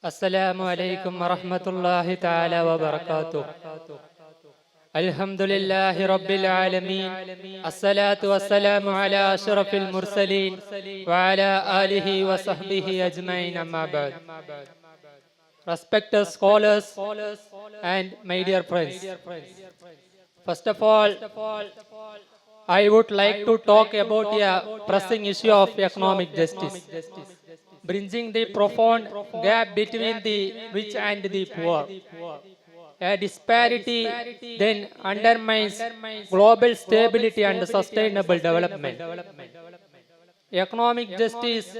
Assalamu alaikum wa rahmatullahi ta'ala wa barakatuh. Alhamdulillahi rabbil alameen. Assalatu wassalamu ala ashrafil mursaleen wa ala alihi wa sahbihi ajmain amma ba'd. Respected scholars and my dear friends. First of all, I would like to talk about a pressing issue of economic justice, bridging the profound gap between the rich and the poor. A disparity then undermines global stability and sustainable development. Economic justice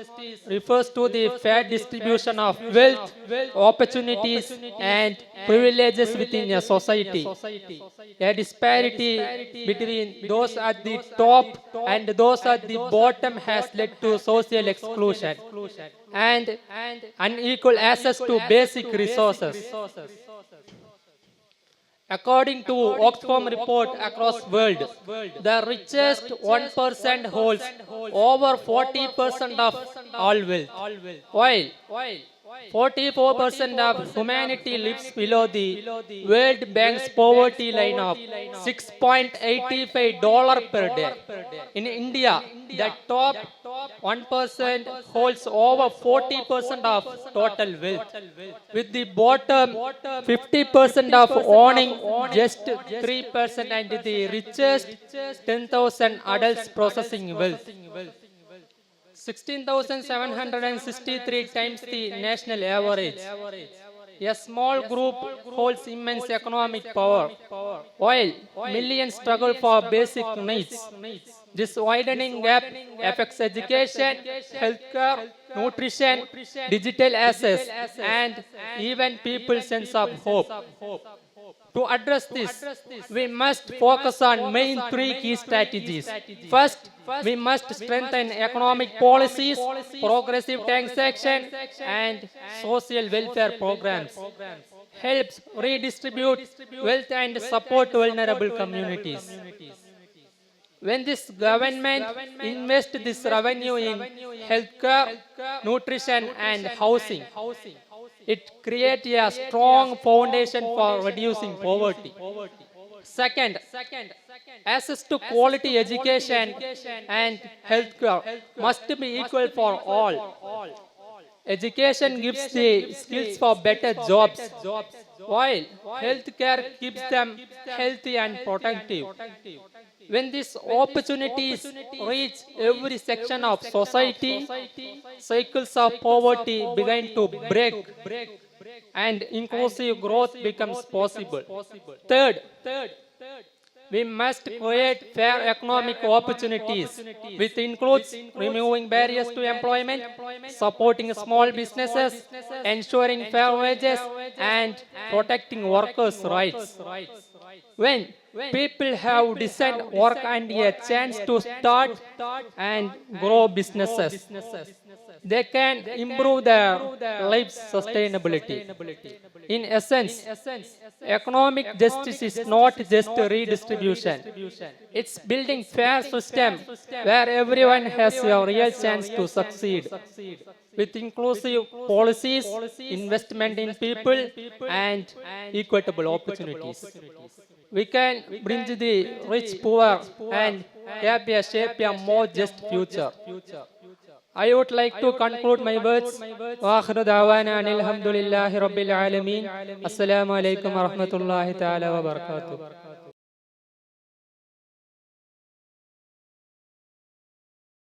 refers to the fair distribution of wealth, opportunities, and privileges within a society. A disparity between those at the top and those at the bottom has led to social exclusion and unequal access to basic resources. According to Oxfam report across world, the richest 1% holds over 40% of all wealth, while 44% of humanity lives below the World Bank's poverty line of $6.85 per day. In India, the top 1% holds over 40% of total wealth, with the bottom 50% of owning just 3% and the richest 10,000 adults possessing wealth. 16,763 times the national average. A small group holds immense economic power, while millions struggle for basic needs. This widening gap affects education, healthcare, nutrition, digital access, and even people's sense of hope. To address this, we must focus on main three key strategies. First, we must strengthen economic policies, progressive taxation, and social welfare programs. Helps redistribute wealth and support vulnerable communities. When this government invests this revenue in healthcare, nutrition, and housing, it creates a strong foundation for reducing poverty. Second, access to quality education and healthcare must be equal for all. Education gives the skills for better jobs, while healthcare keeps them healthy and productive. When these opportunities reach every section of society, cycles of poverty begin to break and inclusive growth becomes possible. Third, we must create fair economic opportunities, which includes removing barriers to employment, supporting small businesses, ensuring fair wages, and protecting workers' rights. When people have decent work and a chance to start and grow businesses, they can improve their life's sustainability. In essence, economic justice is not just redistribution. It's building fair system where everyone has a real chance to succeed. With inclusive policies, investment in people, and equitable opportunities, we can bring the rich poor and shape a more just future. I would like to conclude my words. وآخر دعوانا أن الحمد لله رب العالمين. السلام عليكم ورحمة الله تعالى وبركاته.